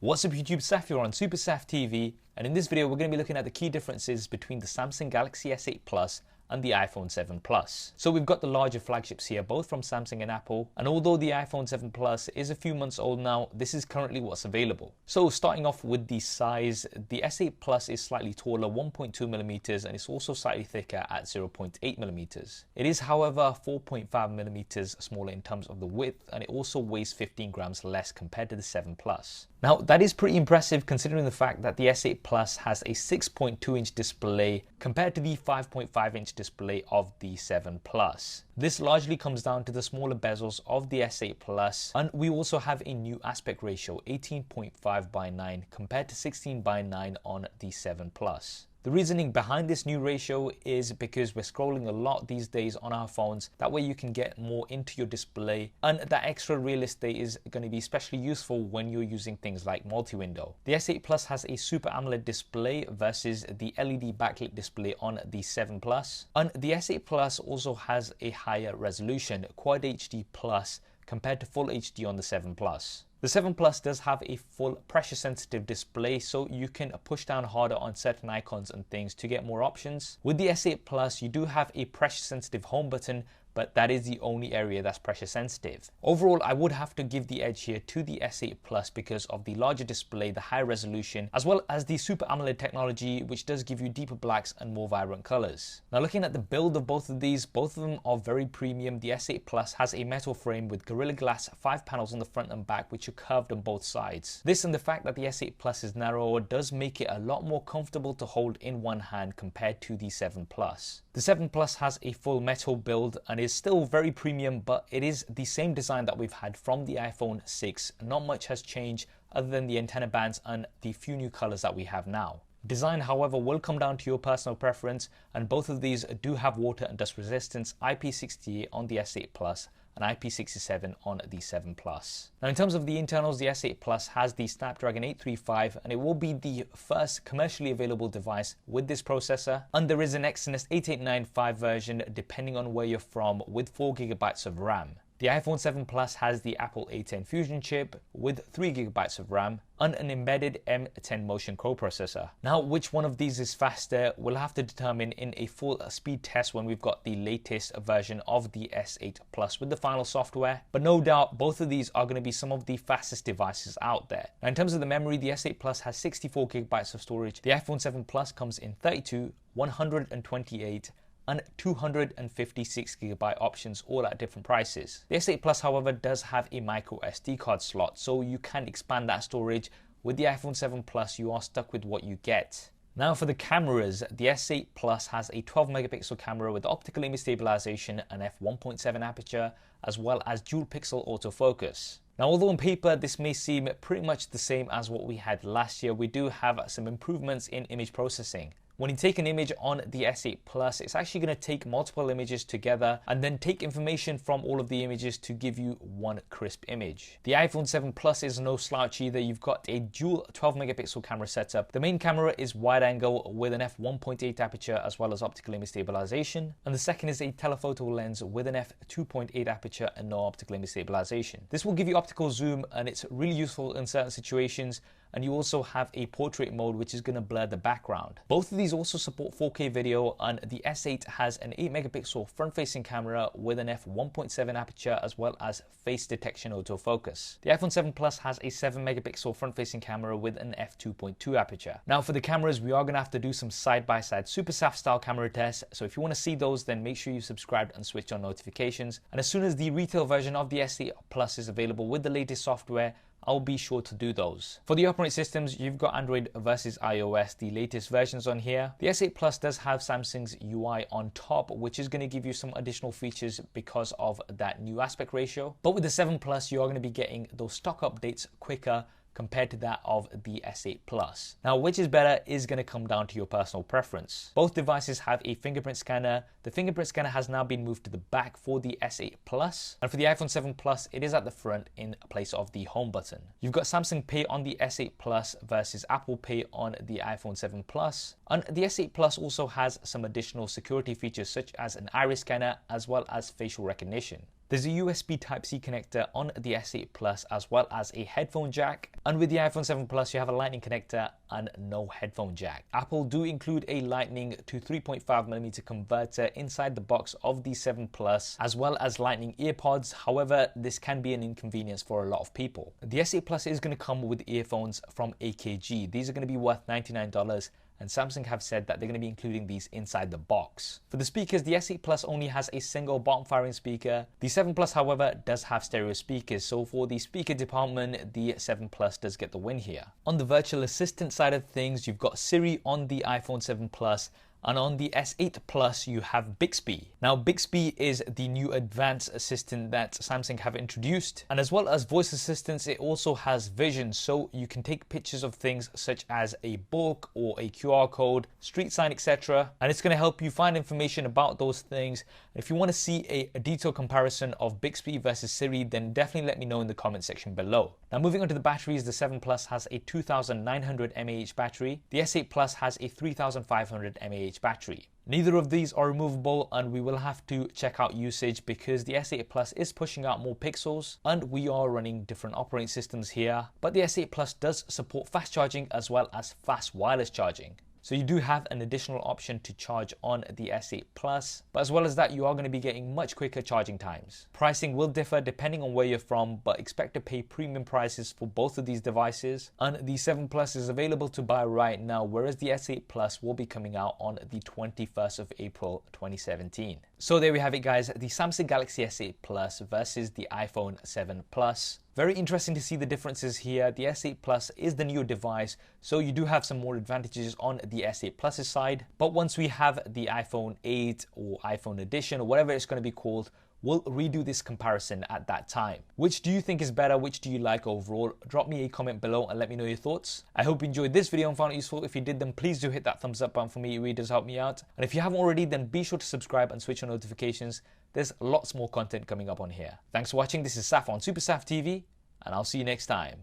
What's up YouTube, Saf here on SuperSaf TV, and in this video we're going to be looking at the key differences between the Samsung Galaxy S8 Plus and the iPhone 7 Plus. So we've got the larger flagships here, both from Samsung and Apple, and although the iPhone 7 Plus is a few months old now, this is currently what's available. So starting off with the size, the S8 Plus is slightly taller, 1.2mm, and it's also slightly thicker at 0.8mm. It is however 4.5mm smaller in terms of the width, and it also weighs 15 grams less compared to the 7 Plus. Now that is pretty impressive considering the fact that the S8 Plus has a 6.2-inch display compared to the 5.5-inch display of the 7 Plus. This largely comes down to the smaller bezels of the S8 Plus, and we also have a new aspect ratio, 18.5:9 compared to 16:9 on the 7 Plus. The reasoning behind this new ratio is because we're scrolling a lot these days on our phones. That way you can get more into your display, and that extra real estate is going to be especially useful when you're using things like multi-window. The S8 Plus has a Super AMOLED display versus the LED backlit display on the 7 Plus. And the S8 Plus also has a higher resolution, Quad HD Plus, compared to Full HD on the 7 Plus. The 7 Plus does have a full pressure sensitive display, so you can push down harder on certain icons and things to get more options. With the S8 Plus, you do have a pressure sensitive home button, but that is the only area that's pressure sensitive. Overall, I would have to give the edge here to the S8 Plus because of the larger display, the high resolution, as well as the Super AMOLED technology, which does give you deeper blacks and more vibrant colors. Now looking at the build of both of these, both of them are very premium. The S8 Plus has a metal frame with Gorilla Glass 5 panels on the front and back, which are curved on both sides. This and the fact that the S8 Plus is narrower does make it a lot more comfortable to hold in one hand compared to the 7 Plus. The 7 Plus has a full metal build and is still very premium, but it is the same design that we've had from the iPhone 6. Not much has changed other than the antenna bands and the few new colors that we have now. Design, however, will come down to your personal preference, and both of these do have water and dust resistance, IP68 on the S8 Plus and IP67 on the 7 Plus. Now in terms of the internals, the S8 Plus has the Snapdragon 835, and it will be the first commercially available device with this processor. And there is an Exynos 8895 version depending on where you're from with 4GB of RAM. The iPhone 7 Plus has the Apple A10 Fusion chip with 3GB of RAM and an embedded M10 Motion coprocessor. Now, which one of these is faster, we'll have to determine in a full speed test when we've got the latest version of the S8 Plus with the final software. But no doubt, both of these are going to be some of the fastest devices out there. Now, in terms of the memory, the S8 Plus has 64GB of storage. The iPhone 7 Plus comes in 32, 128, and 256GB options, all at different prices. The S8 Plus, however, does have a micro SD card slot, so you can expand that storage. With the iPhone 7 Plus, you are stuck with what you get. Now for the cameras, the S8 Plus has a 12-megapixel camera with optical image stabilization and f1.7 aperture, as well as dual pixel autofocus. Now, although on paper this may seem pretty much the same as what we had last year, we do have some improvements in image processing. When you take an image on the S8 Plus, it's actually going to take multiple images together and then take information from all of the images to give you one crisp image. The iPhone 7 Plus is no slouch either. You've got a dual 12-megapixel camera setup. The main camera is wide angle with an f1.8 aperture as well as optical image stabilization. And the second is a telephoto lens with an f2.8 aperture and no optical image stabilization. This will give you optical zoom, and it's really useful in certain situations. And you also have a portrait mode, which is going to blur the background. Both of these also support 4K video, and the S8 has an 8-megapixel front-facing camera with an f1.7 aperture as well as face detection autofocus. The iPhone 7 Plus has a 7-megapixel front-facing camera with an f2.2 aperture. Now for the cameras, we are going to have to do some side-by-side SuperSaf style camera tests, so if you want to see those, then make sure you subscribe and switch on notifications. And as soon as the retail version of the S8 Plus is available with the latest software, I'll be sure to do those. For the operating systems, you've got Android versus iOS, the latest versions on here. The S8 Plus does have Samsung's UI on top, which is going to give you some additional features because of that new aspect ratio. But with the 7 Plus, you are going to be getting those stock updates quicker compared to that of the S8 Plus. Now, which is better is going to come down to your personal preference. Both devices have a fingerprint scanner. The fingerprint scanner has now been moved to the back for the S8 Plus, and for the iPhone 7 Plus, it is at the front in place of the home button. You've got Samsung Pay on the S8 Plus versus Apple Pay on the iPhone 7 Plus, and the S8 Plus also has some additional security features such as an iris scanner as well as facial recognition. There's a USB Type-C connector on the S8 Plus as well as a headphone jack. And with the iPhone 7 Plus, you have a Lightning connector and no headphone jack. Apple do include a Lightning to 3.5mm converter inside the box of the 7 Plus, as well as Lightning earpods. However, this can be an inconvenience for a lot of people. The S8 Plus is going to come with earphones from AKG. These are going to be worth $99. And Samsung have said that they're going to be including these inside the box. For the speakers, the S8 Plus only has a single bottom firing speaker. The 7 Plus, however, does have stereo speakers, so for the speaker department, the 7 Plus does get the win here. On the virtual assistant side of things, you've got Siri on the iPhone 7 Plus, and on the S8 Plus, you have Bixby. Now, Bixby is the new advanced assistant that Samsung have introduced. And as well as voice assistants, it also has vision. So you can take pictures of things such as a book or a QR code, street sign, etc. And it's going to help you find information about those things. If you want to see a detailed comparison of Bixby versus Siri, then definitely let me know in the comment section below. Now, moving on to the batteries, the 7 Plus has a 2900 mAh battery. The S8 Plus has a 3500 mAh battery. Neither of these are removable, and we will have to check out usage because the S8 Plus is pushing out more pixels and we are running different operating systems here. But the S8 Plus does support fast charging as well as fast wireless charging. So you do have an additional option to charge on the S8 Plus, but as well as that, you are going to be getting much quicker charging times. Pricing will differ depending on where you're from, but expect to pay premium prices for both of these devices. And the 7 Plus is available to buy right now, whereas the S8 Plus will be coming out on the 21st of April 2017. So there we have it, guys, the Samsung Galaxy S8 Plus versus the iPhone 7 Plus. Very interesting to see the differences here. The S8 Plus is the newer device, so you do have some more advantages on the S8 Plus's side. But once we have the iPhone 8 or iPhone Edition or whatever it's going to be called, we'll redo this comparison at that time. Which do you think is better? Which do you like overall? Drop me a comment below and let me know your thoughts. I hope you enjoyed this video and found it useful. If you did, then please do hit that thumbs up button for me. It really does help me out. And if you haven't already, then be sure to subscribe and switch on notifications. There's lots more content coming up on here. Thanks for watching. This is Saf on SuperSaf TV, and I'll see you next time.